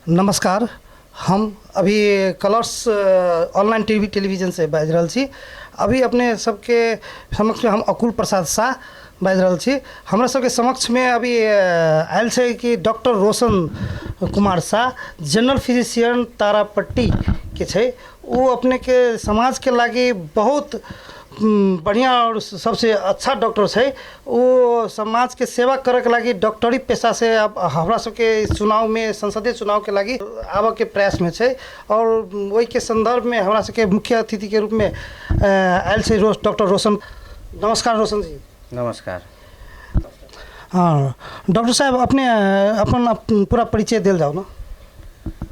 नमस्कार। हम अभी कलर्स ऑनलाइन टेलीविजन से बाजि रहल छी। अभी अपने सबके समक्ष में हम अकुल प्रसाद शाह बाजि रहल छी। हमरा सबके समक्ष में अभी आयल छै कि doctor Roshan Kumar Shah, general physician तारापट्टी के छै। वो अपने के समाज के लागी बहुत बढ़िया और सबसे अच्छा डॉक्टर है। वो समाज के सेवा करे के लगी डॉक्टरी पेशा से अब हमरा सबके चुनाव में, संसदीय चुनाव के लगी आबे के प्रयास में है। और वही के संदर्भ में हमरा सबके मुख्य अतिथि के रूप में आयल छै डॉक्टर रोशन। नमस्कार रोशन जी। नमस्कार। हाँ डॉक्टर साहब, अपने अपन पूरा परिचय दिल जाओ ना।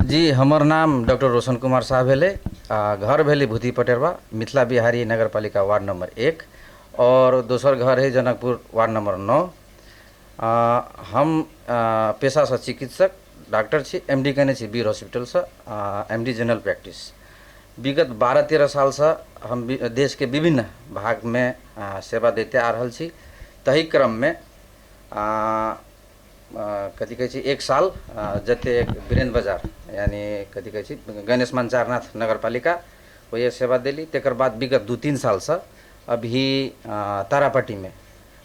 जी, हमर नाम डॉक्टर रोशन कुमार शाह भेले। घर भेले भूती पटेरवा, मिथिला बिहारी नगर पालिका वार्ड नंबर 1 और दोसर घर है जनकपुर वार्ड नंबर 9। हम पेशा से चिकित्सक डॉक्टर छी। एमडी कने छी वीर हॉस्पिटल से, एमडी जनरल प्रैक्टिस। विगत 12-13 साल से हम देश के विभिन्न भाग में सेवा देते आ रहल छी। तही क्रम में कथी कहै छी 1 साल जते वीरेंद्र बाजार यानी कथी कहै छी गणेश मंचारनाथ नगर पालिका वही सेवा दिली। तेकर बाद विगत 2-3 साल से अभी तारापट्टी में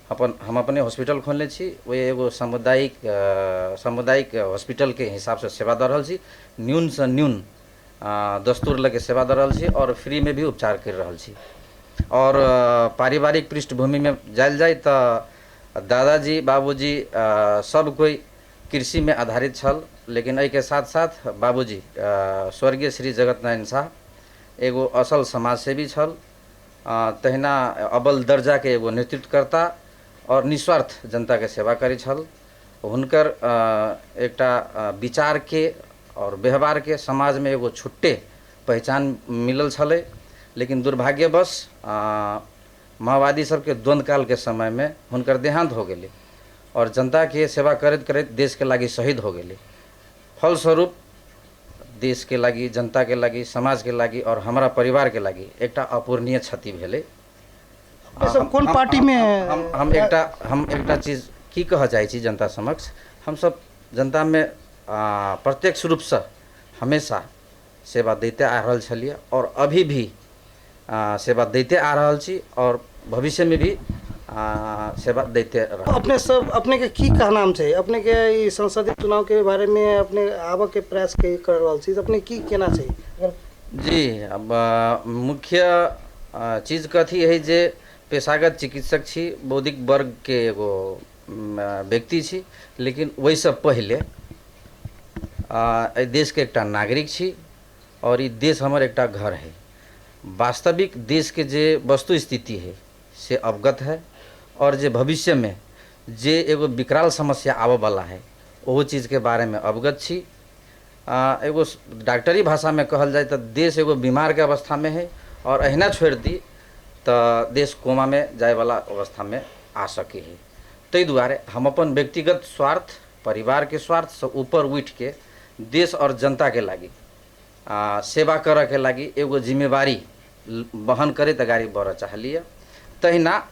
हम अपने हॉस्पिटल खोलने छी। वही एगो सामुदायिक हॉस्पिटल के हिसाब से सेवा दे रहल छी। न्यून से न्यून दस्तूर लगे सेवा दे रहल छी और फ्री में भी उपचार कर रहल छी। और पारिवारिक पृष्ठभूमि में जायल जाए तो दादाजी बाबूजी सब कोई कृषि में आधारित छल, लेकिन एहि के साथ साथ बाबूजी स्वर्गीय श्री जगत नारायण शाह एगो असल समाजसेवी छल। तहिना अव्वल दर्जा के एगो नेतृत्वकर्ता और निस्वार्थ जनता के सेवा करै छल। हुनकर एकटा विचार के और व्यवहार के समाज में एगो छुट्टे पहचान मिलल छलै। लेकिन दुर्भाग्यवश माओवादी सबके द्वंद्व काल के समय में हुनकर देहांत हो गए और जनता के सेवा करते करते देश के लागी शहीद हो गए। फलस्वरूप देश के लागी, जनता के लागी, समाज के लागी और हमारा परिवार के लागी एकटा अपूरणीय क्षति भेले। कौन पार्टी में हम एकटा चीज की कह चाहे छी जनता समक्ष। हम सब जनता में प्रत्यक्ष रूप से हमेशा सेवा देते आ रहल छलिए और अभी भी सेवा देते आ रहल छी और भविष्य में भी सेवा देते रह। अपने सब अपने के की कहना है? अपने के संसदीय चुनाव के बारे में अपने आबे के प्रयास के कर रहल छी, अपने की कहना चाहिए? जी, अब मुख्य चीज कथी है जे पेशागत चिकित्सक छी, बौद्धिक वर्ग के एगो व्यक्ति छी, लेकिन वही सब पहले देश के एकटा नागरिक छी और ये देश हमारे एकटा घर है। वास्तविक देश के जे वस्तु स्थिति है से अवगत है और जे भविष्य में जे एगो विकराल समस्या आवे वाला है वो चीज़ के बारे में अवगत छी। एगो डॉक्टरी भाषा में कहल जाए तो देश एगो बीमार के अवस्था में है और अहिना छोड़ दी तो देश कोमा में जाए वाला अवस्था में आ सके है। तै दुआरे हम अपन व्यक्तिगत स्वार्थ, परिवार के स्वार्थ से ऊपर उठ के देश और जनता के लागी सेवा करे के लागी एगो जिम्मेवारी वहन करे अगाड़ी बढ़ चाहलिए। तहिना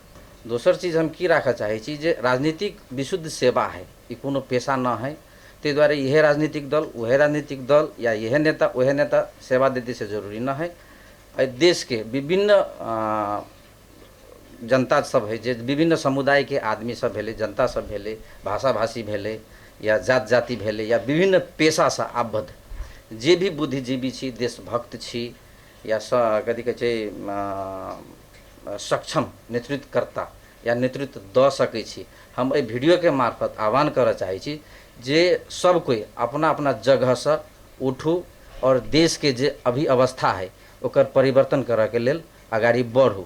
दोसर चीज हम की राखे चाहे छी जे राजनीतिक विशुद्ध सेवा है, ये कोनो पेशा न है। ते द्वारे यह राजनीतिक दल वह राजनीतिक दल या यह नेता वह नेता सेवा देते से जरूरी न है। देश के विभिन्न जनता सब है, जे विभिन्न समुदाय के आदमी सब भेले, जनता सब भेले, भाषा भाषी भेले या जात जाति भेले या विभिन्न पेशा से आबद्ध जे भी बुद्धिजीवी छी, देशभक्त छी या कथी कहै छै सक्षम नेतृत्वकर्ता या नेतृत्व द सकै छी, हम एहि वीडियो के मार्फत आह्वान करऽ चाहै छी जे सब कोई अपना अपना जगह से उठू और देश के जे अभी अवस्था है ओकर परिवर्तन करऽ के लेल आगाड़ी बढ़ू।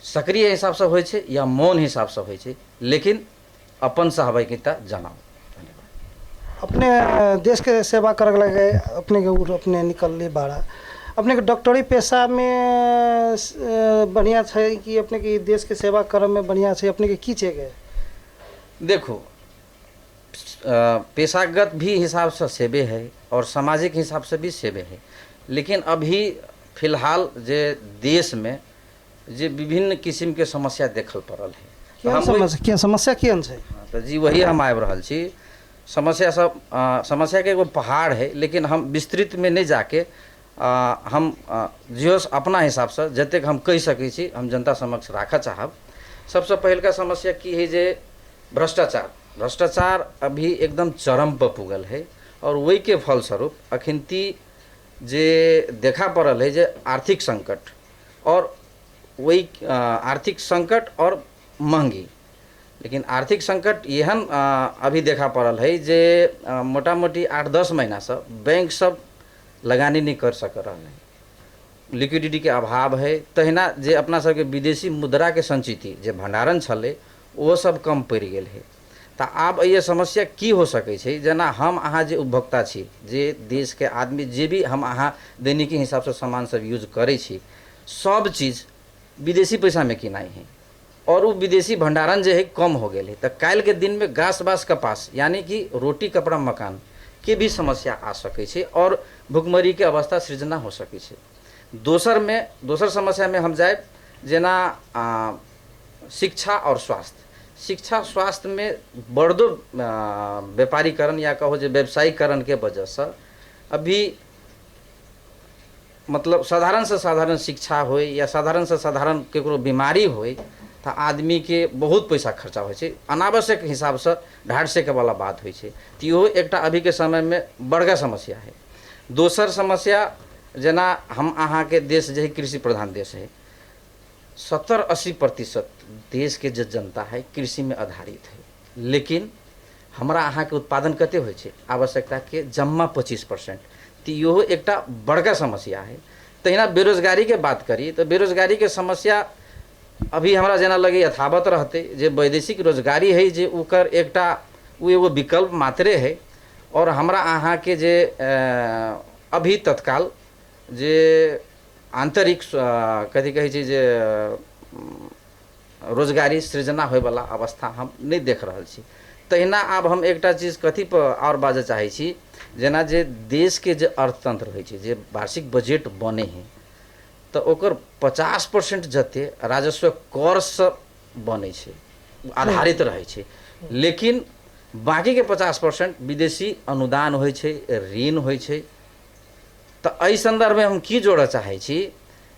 सक्रिय हिसाब से होइ छै या मौन हिसाब से होइ छै, लेकिन अपन सहभागिता जनाओ। अपने देश के सेवा करे लगे अपने के अपने निकलली बाड़ा। अपने के डॉक्टरी पेशा में बढ़िया है कि अपने के देश के सेवा करे में बढ़िया है? अपने के की चाहिए? देखो, पेशागत भी हिसाब से सेवे है और सामाजिक हिसाब से भी सेवे है, लेकिन अभी फिलहाल जे देश में जे विभिन्न किस्म के समस्या देखल पड़ल है। क्या समस्या क्या है? तो जी वही हम आबि रहल छी। समस्या के एगो पहाड़ है, लेकिन हम विस्तृत में नहीं जाके हम जो अपना हिसाब से जतेक हम कह सकै छी हम जनता समक्ष राखऽ चाहब। सबसे पहिलका समस्या की है जे भ्रष्टाचार अभी एकदम चरम पर पुगल है और वही के फलस्वरूप अखिनती जे देखा पड़ल है जे आर्थिक संकट और वही आर्थिक संकट और महंगी। लेकिन आर्थिक संकट एहन अभी देखा पड़ल है जे मोटा मोटी 8-10 महीना से बैंक सब लगानी नहीं कर सक रहा है, लिक्विडिटी के अभाव है। तहिना जे अपना सबके विदेशी मुद्रा के संचिति जे भंडारण छले वो सब कम पड़ गेल है। तो आब ये समस्या की हो सकै छै, जेना हम अहाँ जे उपभोक्ता छी, जे देश के आदमी जे भी हम अहाँ दैनिकी हिसाब से सामान सब यूज करै छी, सब चीज़ विदेशी पैसा में किनाई है और वो विदेशी भंडारण जो है कम हो गए है। तो काल के दिन में घास बास कपास यानी कि रोटी कपड़ा मकान के भी समस्या आ सकै छै और भुखमरी के अवस्था सृजना हो सकै छै। दोसर समस्या में हम जाए जेना शिक्षा और शिक्षा स्वास्थ्य में बढ़दो व्यापारीकरण या कहो जे व्यवसायीकरण के वजह से अभी मतलब साधारण से साधारण शिक्षा होय या साधारण से साधारण केकरो बीमारी होय तो आदमी के बहुत पैसा खर्चा हो, अनावश्यक हिसाब से ढाढ़ से के वाला बात हो। तो इहो एकटा अभी के समय में बड़का समस्या है। दोसर समस्या जेना हम अहाँ के देश जे कृषि प्रधान देश है, 70-80% देश के जो जनता है कृषि में आधारित है, लेकिन हमरा अहाँ के उत्पादन कते होइ छै आवश्यकता के जम्मा 25%। तो इहो एकटा बड़का समस्या है। तहिना बेरोजगारी के बात करी तो बेरोजगारी के समस्या अभी हमरा जेना लगे यथावत रहते, जे वैदेशिक रोजगारी है जे ओकर एकटा वो एगो विकल्प मात्रे है। और हमरा अहाँ के जे अभी तत्काल जे आंतरिक कथी कहै छै जे रोजगारी सृजना होय वाला अवस्था हम नहीं देख रहल छी। तहिना आब हम एकटा चीज कथी पर और बाजऽ चाहै छी, जेना जे देश के जे अर्थतंत्र होइ छै, जे वार्षिक बजट बने है तो ओकर 50% जते राजस्व कर से बने छै, आधारित रहे छै, लेकिन बाकी के 50% विदेशी अनुदान होइ छै, ऋण होइ छै। तो एहि संदर्भ में हम की जोड़ऽ चाहै छी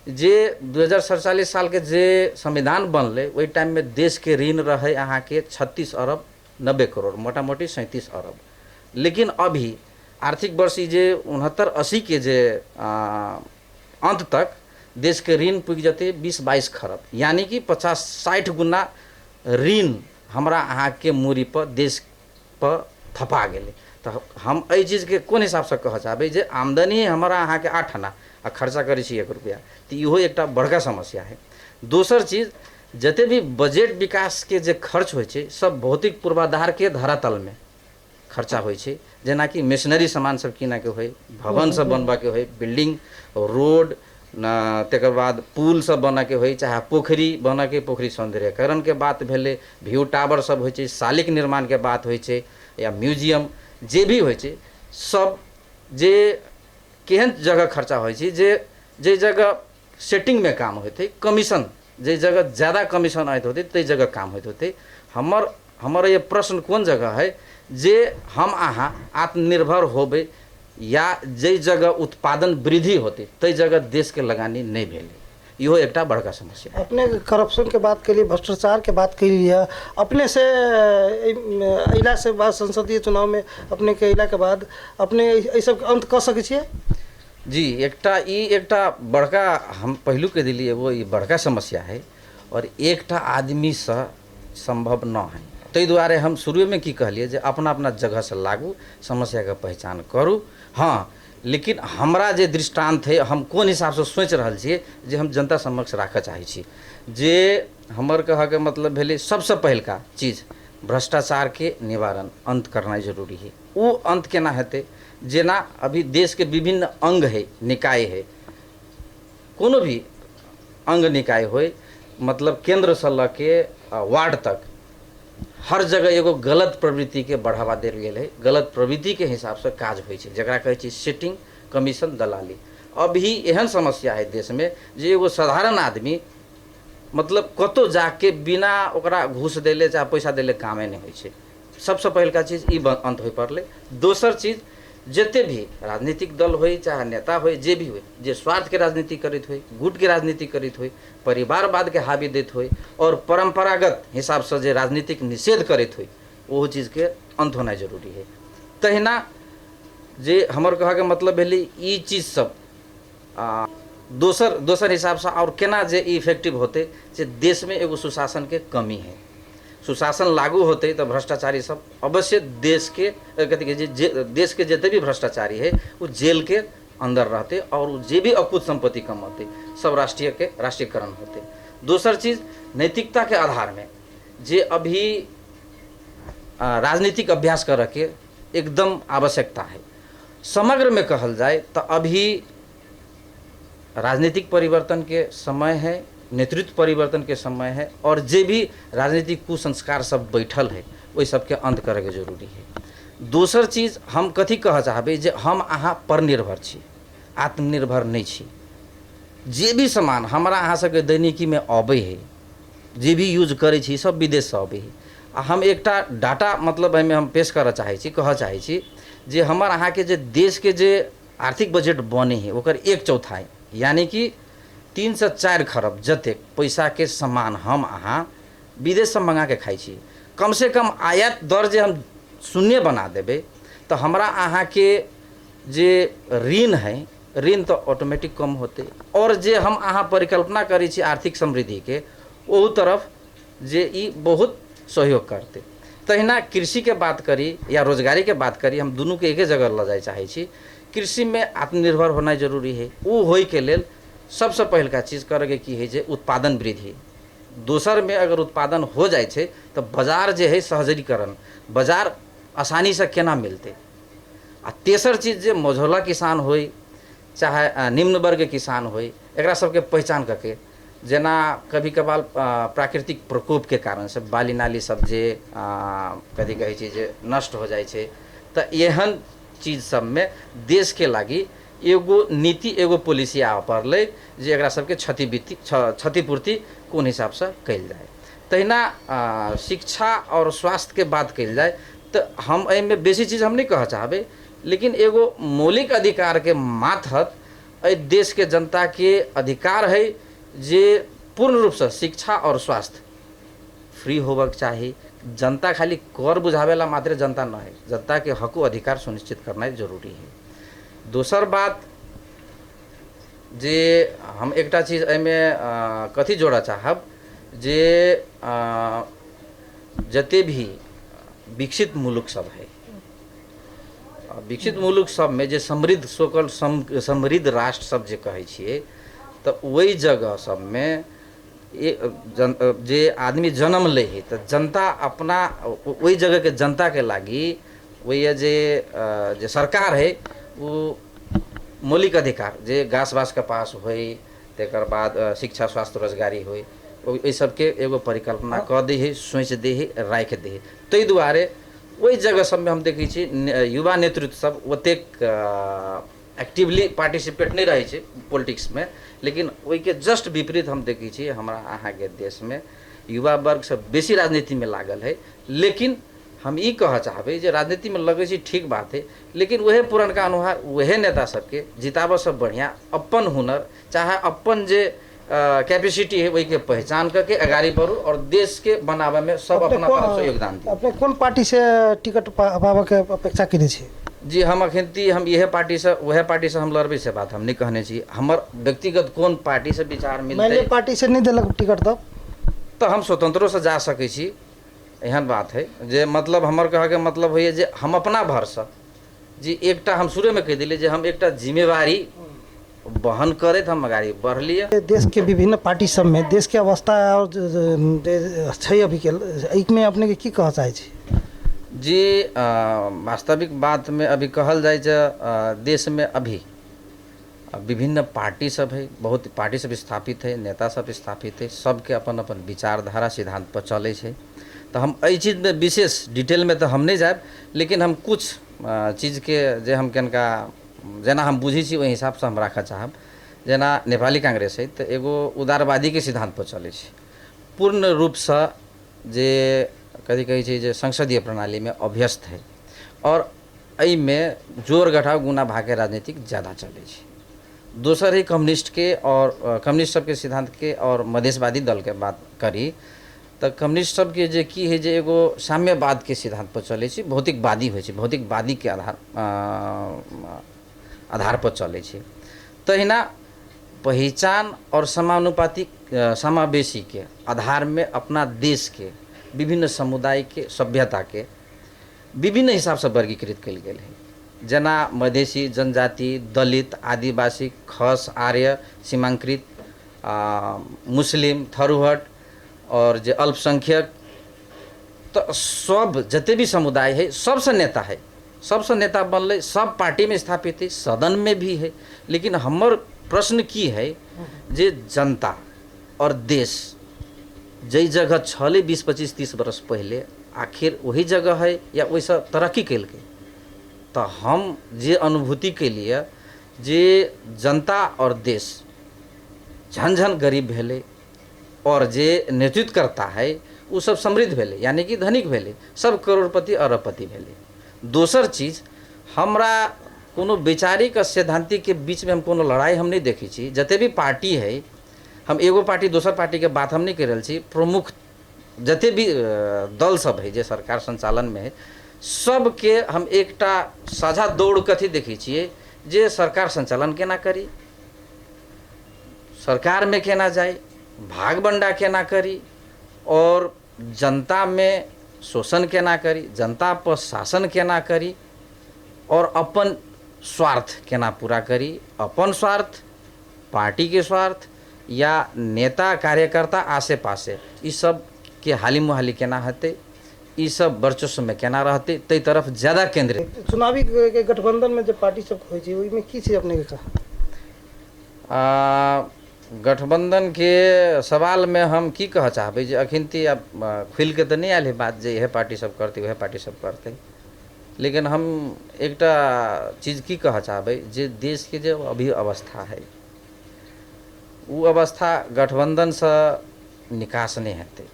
जे 2047 साल के जे संविधान बनले वही टाइम में देश के ऋण रहे अहाँ के 36 अरब 90 करोड़, मोटा मोटी 37 अरब। लेकिन अभी आर्थिक वर्ष जे 69-80 के जे अंत तक देश के ऋण पुग जते 20-22 खरब, यानी कि 50-60 गुना ऋण हमरा अहाँ के मूरी पर देश पर थपा गेले। तो हम एहि चीज के कोन हिसाब से कह चाहबै जे आमदनी हमरा अहाँ के 8 आना आ खर्चा करै छी 1 रुपया, तो इहो एकटा बड़का समस्या है। दोसर चीज जते भी बजट विकास के जे खर्च होइ छै सब भौतिक पूर्वाधार के धरातल में खर्चा होइ छै, जेना कि मशीनरी सामान सब कीना के होइ, भवन सब बनबा के होइ, बिल्डिंग रोड तकर बाद पुल सब बना के होइ, चाहे पोखरी बना के पोखरी सौंदर्यकरण के बात भेले, व्यू टावर सब होइ छै, शालिक निर्माण के बात होइ छै या म्यूजियम जे भी होइ छै, सब जे केहन जगह खर्चा होइ छै जे जगह सेटिंग में काम होते, कमीशन जे जगह ज़्यादा कमीशन आयत होते ते जगह काम होते होते। हमर ये प्रश्न कौन जगह है जे हम अहाँ आत्मनिर्भर होबे या जे जगह उत्पादन वृद्धि होते ते जगह देश के लगानी नहीं भेले, इहो एकटा बड़का समस्या। अपने करप्शन के बात के लिए, भ्रष्टाचार के बात के लिए, अपने से अइला से बाद संसदीय चुनाव में अपने के अइला के बाद अपने ये सब अंत कर सकै छियै? जी, एकटा बड़का हम पहलू के दिली एगो ये बड़का समस्या है और एकटा आदमी से संभव न है। ताहि दुआरे हम शुरू में की कहलिए जे अपना अपना जगह से लागू समस्या के पहचान करू। हाँ, लेकिन हमरा जे दृष्टांत है हम कोन हिसाब से सोच रहल छियै जे हम जनता समक्ष राखऽ चाहै छी, जे हमर कह के मतलब भेलै सबसे पहिलका चीज भ्रष्टाचार के निवारण अंत करना जरूरी है। वो अंत केना हेतै, जेना अभी देश के विभिन्न अंग है, निकाय है, कोनो भी अंग निकाय होय, मतलब केंद्र से लऽ के वार्ड तक हर जगह एगो गलत प्रवृत्ति के बढ़ावा देल गेल है। गलत प्रवृत्ति के हिसाब से काज होइ छै, जकरा कहै छै सेटिंग, कमीशन, दलाली। अभी एहन समस्या है देश में जे एगो साधारण आदमी मतलब कतौ जाके बिना ओकरा घूस देले चाहे पैसा देले कामे नहीं होइ छै। सबसे पहिलका चीज ई अंत हो पड़ले। दोसर चीज जते भी राजनीतिक दल हो चाहे नेता हो जे भी हो जे स्वार्थ के राजनीति करित हो, गुट के राजनीति करित हो, परिवारवाद के हावी देत हो और परंपरागत हिसाब से जे राजनीतिक निषेध करित हो वो चीज के अंत होना जरूरी है। तहिना जे हमर कहा के मतलब भेली ई चीज सब दोसर हिसाब से और केना जे इफेक्टिव होते जे देश में एगो सुशासन के कमी है। सुशासन लागू होते तो भ्रष्टाचारी सब अवश्य देश के कथी के देश के जितने भी भ्रष्टाचारी है वो जेल के अंदर रहते और वो जे भी अकुत संपत्ति कमाते सब राष्ट्रीयकरण होते। दोसर चीज नैतिकता के आधार में जे अभी राजनीतिक अभ्यास कर के एकदम आवश्यकता है। समग्र में कहल जाए तो अभी राजनीतिक परिवर्तन के समय है, नेतृत्व परिवर्तन के समय है और जे भी राजनीतिक कुसंस्कार सब बैठल है वही सबके अंत करे के जरूरी है। दोसर चीज हम कथी कह चाहबे जे हम अहाँ पर निर्भर छी, आत्मनिर्भर नहीं छी। जे भी सामान हमारा अहाँ सबके दैनिकी में अबै है, जे भी यूज करे छी सब विदेश से अबै है। हम एकटा डाटा मतलब एहिमे हम पेश करऽ चाहै छी, कहऽ चाहै छी जे हमर अहाँ के जे देश के जे आर्थिक बजट बने है ओकर 1/4 यानी कि 3 से 4 खरब जतेक पैसा के सामान हम अहाँ विदेश से मंगा के खाई छी। कम से कम आयात दर जे हम शून्य बना देबे तो हमरा अहाँ के जे ऋण है ऋण तो ऑटोमेटिक कम होते और जे हम अहाँ परिकल्पना करी छी आर्थिक समृद्धि के वो तरफ जे ई बहुत सहयोग करते। तहिना कृषि के बात करी या रोजगारी के बात करी, हम दोनों के एके जगह ल जाए चाहे छी। कृषि में आत्मनिर्भर होना जरूरी है। वो होय के लेल सबसे पहिलका चीज करे की है जे उत्पादन वृद्धि। दोसर में अगर उत्पादन हो जाए छे तो बाजार जे है सहजरीकरण, बाजार आसानी से केना मिलते। आ तेसर चीज जे मझौला किसान होय चाहे निम्न वर्ग के किसान होय एकरा सबके पहचान करके जेना कभी कभार प्राकृतिक प्रकोप के कारण से बाली नाली सब जे कथी कहै छै जे नष्ट हो जाए छे तो एहन चीज सब में देश के लागी एगो नीति एगो पॉलिसी आ पड़ले जे एकरा सबके क्षतिपूर्ति कोन हिसाब से कल जाए। तहिना शिक्षा और स्वास्थ्य के बात कल जाए तो हम एहिमे बेसी चीज हम नहीं कह चाहबे, लेकिन एगो मौलिक अधिकार के मातहत एहि देश के जनता के अधिकार है जे पूर्ण रूप से शिक्षा और स्वास्थ्य फ्री होबक चाहिए। जनता खाली कर बुझावेला मात्र जनता न है, जनता के हक अधिकार सुनिश्चित करना जरूरी है। दोसर बात जे हम एकटा चीज एहिमे कथी जोड़ा चाहब जे जते भी विकसित मुल्क सब है, विकसित मुल्क सब में जे समृद्ध सोकल समृद्ध राष्ट्र सब जे कहै छियै तो वही जगह सब में जे आदमी जन्म ले है तो जनता अपना वही जगह के जनता के लागी वही जे सरकार है वो मौलिक अधिकार जे घास बास के पास होई तेकर बाद शिक्षा स्वास्थ्य रोजगारी होई ओहि सबके एगो परिकल्पना कऽ दै है, सोच दे है, राखि दे है। ताहि दुआरे वही जगह सब में हम देखै छी युवा नेतृत्व सब ओतेक एक्टिवली पार्टिसिपेट नहीं रहे छे पॉलिटिक्स में, लेकिन वही के जस्ट विपरीत हम देखै छी हमरा अहाँ के देश में युवा वर्ग सब बेसी राजनीति में लागल है। लेकिन हम ई कह चाहबे जे राजनीति में लगे छी ठीक बात है, लेकिन वह पुरनका अनुहार वह नेता सबके जिताबऽ सब बढ़िया अपन हुनर चाहे अपन जे कैपेसिटी है वही के पहचान करके आगाड़ी बढ़ू और देश के बनावे में सब अपना तरफ से योगदान दी। अपने कौन पार्टी से टिकट पाबे के अपेक्षा करै छी? जी हम अखन हम यह पार्टी से वह पार्टी से हम लड़बे से बात हम नहीं कहने छी। हमर व्यक्तिगत कौन पार्टी से विचार मिलते पार्टी से नहीं दिलक टिकट तब तो हम स्वतंत्रों से जा सकै छी। एहन बात है जे मतलब हमर कहे के मतलब होइए जे हम अपना भर से जी एकटा हम शुरू में कह दिले जे हम एकटा जिम्मेवारी बहन करे तो हम आगाड़ी बढ़लिए। देश के विभिन्न पार्टी सब में देश के अवस्था और छै अभी के में अपने के की कह चाहे छी? जी वास्तविक बात में अभी कहल जाए देश में अभी विभिन्न पार्टी सब है, बहुत पार्टी सब स्थापित है, नेता सब स्थापित है, सबके अपन अपन विचारधारा सिद्धांत पर चले छे। तो हम एहि चीज में विशेष डिटेल में तो हम नहीं जाए, लेकिन हम कुछ चीज़ के जे हम कनका जेना हम बुझी छी वही हिसाब से हम रखा चाहब। जेना नेपाली कांग्रेस है तो एगो उदारवादी के सिद्धांत पर चले छे, पूर्ण रूप से जे कथी कहै छै जे संसदीय प्रणाली में अभ्यस्त है और एहि में जोर घटाव गुना भागे राजनीतिक ज़्यादा चलै छै। दोसर है कम्युनिस्ट के और कम्युनिस्ट सबके सिद्धांत के और मधेशवादी दल के बात करी तो कम्युनिस्ट सबके जे की है जे एगो साम्यवाद के सिद्धांत पर चलै छै, भौतिकवादी होइ छै, भौतिकवादी के आधार पर चलै छै। तहिना पहचान और समानुपातिक समावेशी के आधार में अपना देश के विभिन्न समुदाय के सभ्यता के विभिन्न हिसाब से वर्गीकृत कल गेल है। जना मधेसी, जनजाति, दलित, आदिवासी, खस, आर्य, सीमांकृत, मुस्लिम, थरुहट और जे अल्पसंख्यक, तो सब जते भी समुदाय है सबसे नेता है, सबसे नेता बनले, सब पार्टी में स्थापित है, सदन में भी है। लेकिन हमर प्रश्न की है जे जनता और देश जई जगह छले 20, 25, 30 बरस पहले आखिर वही जगह है या वैसा तरक्की कल के? तो हम जे अनुभूति के लिए जे जनता और देश झन झन गरीब भेले और जे नेतृत्व करता है वो सब समृद्ध भेले, यानी कि धनिक भेले, सब करोड़पति अरबपति भेले। दोसर चीज हमरा कोनो वैचारिक और सैद्धांतिक के बीच में हम कोनो लड़ाई हम नहीं देखी छी। जते भी पार्टी है, हम एगो पार्टी दोसर पार्टी के बात हम नहीं कर रहल छी, प्रमुख जते भी दल सब है जे सरकार संचालन में है, सबके हम एकटा साझा दौड़ कथी देखी छिए जे सरकार संचालन केना करी, सरकार में केना जाए, भाग बंडा केना करी और जनता में शोषण केना करी, जनता पर शासन केना करी और अपन स्वार्थ केना पूरा करी। अपन स्वार्थ, पार्टी के स्वार्थ या नेता कार्यकर्ता आसे पासे ई सब के हाली मुहाली केना हते, ई सब वर्चस्व में केना रहते, तई तरफ ज़्यादा केंद्रित। चुनावी के गठबंधन में जब पार्टी सब होइ छै ओहिमे की छै अपने के? गठबंधन के सवाल में हम की कह चाहबै जे अखन ती अब खुल के तो नहीं आयल है बात जे यह पार्टी सब करते वह पार्टी सब करते, लेकिन हम एकटा चीज की कह चाहबै जे देश के जो अभी अवस्था है वो अवस्था गठबंधन से निकास नहीं हेतै।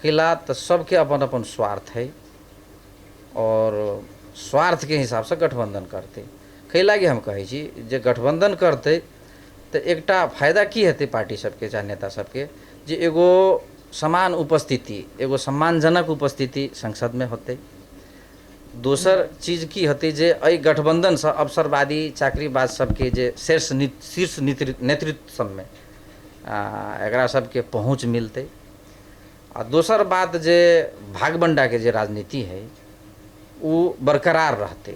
किला तो सबके अपन अपन स्वार्थ है और स्वार्थ के हिसाब से गठबंधन करते। कई लागे हम कहे छी जे गठबंधन करते तो एकटा फायदा की हेतै पार्टी सबके चाहे नेता सबके जे एगो समान उपस्थिति, एगो सम्मानजनक उपस्थिति संसद में होते। दोसर चीज की होती जे अई गठबंधन से अवसरवादी चाकरीबाज सबके जे शीर्ष नेतृत्व सब में एकरा सबके पहुँच मिलते। आ दोसर बात जे भागबंडा के जे राजनीति है वो बरकरार रहते।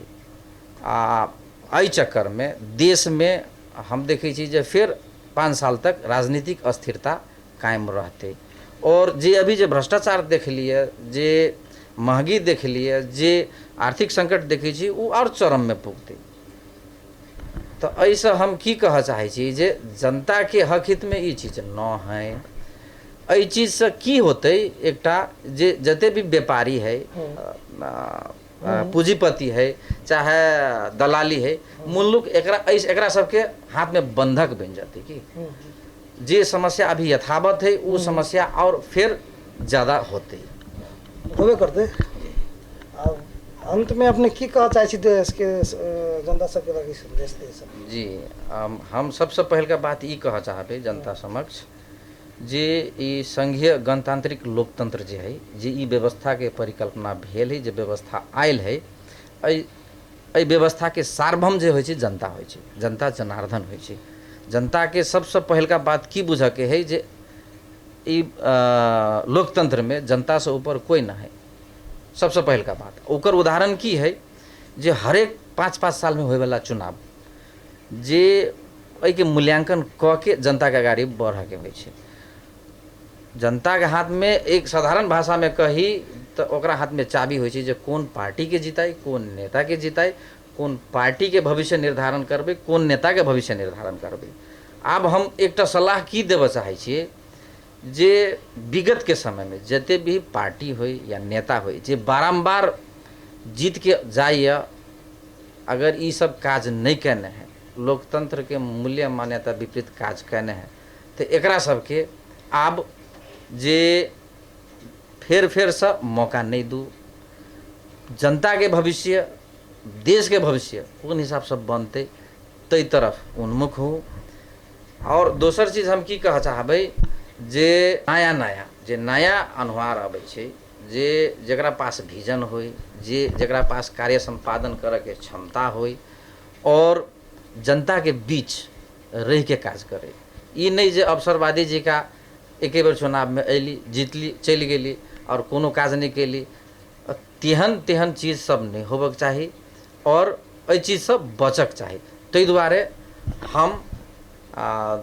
एहि चक्कर में देश में हम देखे छी जे फिर 5 साल तक राजनीतिक अस्थिरता कायम रहते। और जे अभी जे भ्रष्टाचार देख लिए, जे महंगी देख लिए, जे आर्थिक संकट देखे छी वो और चरम में पुगते। तो ऐसे हम की कह चाहे छी जे जनता के हक हित में ये चीज न है। एहि चीज से की होते, एकटा जे जते भी व्यापारी है, पूंजीपति है, चाहे दलाली है, मुल्लुक एकरा सबके हाथ में बंधक बन जाते कि जे समस्या अभी यथावत है वो समस्या और फिर ज़्यादा होते होबे करते। अब अंत में अपने की कह चाहे छी देश के जनता सबके लगी संदेश दे सब? जी हम सबसे पहल का बात ई कह चाहबे जनता समक्ष जे ई संघीय गणतांत्रिक लोकतंत्र जे है, जे ई व्यवस्था के परिकल्पना भेल है, जे व्यवस्था आयल है, एहि व्यवस्था के सार्वभौम जे होइ छै जनता होइ छै, जनता जनार्दन होइ छै। जनता के सबसे पहल का बात की बुझ के है जे ई लोकतंत्र में जनता से ऊपर कोई ना है। सबसे पहल का बात ओकर उदाहरण की है जे हरेक 5-5 साल में होए वाला चुनाव जे एहि के मूल्यांकन क के जनता के अगाडि बढ़ के होइ छै। जनता के हाथ में एक साधारण भाषा में कही तो ओकरा हाथ में चाबी होइ छै जे कौन पार्टी के जिताई, कौन नेता के जिताई, कौन पार्टी के भविष्य निर्धारण करबे, कौन नेता के भविष्य निर्धारण करबे। आब हम एकटा सलाह की देबऽ चाहे छिए जे विगत के समय में जते भी पार्टी होई या नेता होई जे बारंबार जीत के जाइए, अगर ई सब काज नहीं करने हैं, लोकतंत्र के मूल्य मान्यता विपरीत काज करने हैं, तो एकरा सबके आब जे फेर से मौका नहीं दू। जनता के भविष्य, देश के भविष्य उन हिसाब से बनते तई तरफ उन्मुख हो। और दोसर चीज हम की कह चाहबै जे नया जे नया अनुहार आबै छै, जे जकरा पास विजन होय, जकरा पास कार्य संपादन करे के क्षमता होय और जनता के बीच रह के काज करे। ई नहीं जे अवसरवादी जी का एक बेर चुनाव में अयली, जीतली, चलि गेली और कोनो काज नहीं केली, तेहन चीज सब नहीं होबक चाही और एहि चीज से बचक चाही। ताहि दुआरे हम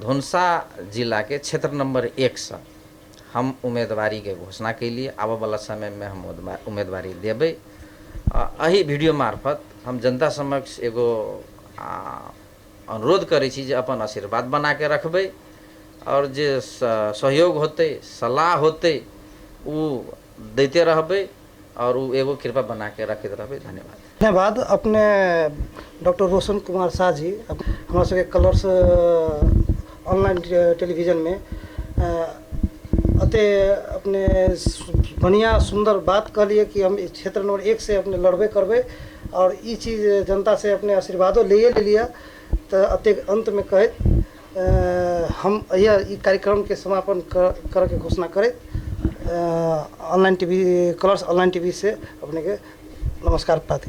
धनुषा जिला के क्षेत्र नंबर 1 से हम उम्मीदवारी के घोषणा कैलिए। आबऽ वाला समय में हम उम्मीदवारी देबै। एही वीडियो मार्फत हम जनता समक्ष एगो अनुरोध करै छी जे अपन आशीर्वाद बना के रखबै और जे सहयोग होते, सलाह होते उ दैते रहबै और उ एगो कृपा बना के रखते रहबै। धन्यवाद। अपने डॉक्टर रोशन कुमार शाह जी हमारा सबके कलर्स ऑनलाइन टेलीविजन में अते अपने बढ़िया सुंदर बात कह लिए कि हम इस क्षेत्र नंबर 1 से अपने लड़बे करबे और ये चीज़ जनता से अपने आशीर्वादों ले लिया। तो अते अंत में कहे हम यह कार्यक्रम के समापन कर के घोषणा करें। Online TV, colours online TV से अपने के नमस्कार प्राप्त।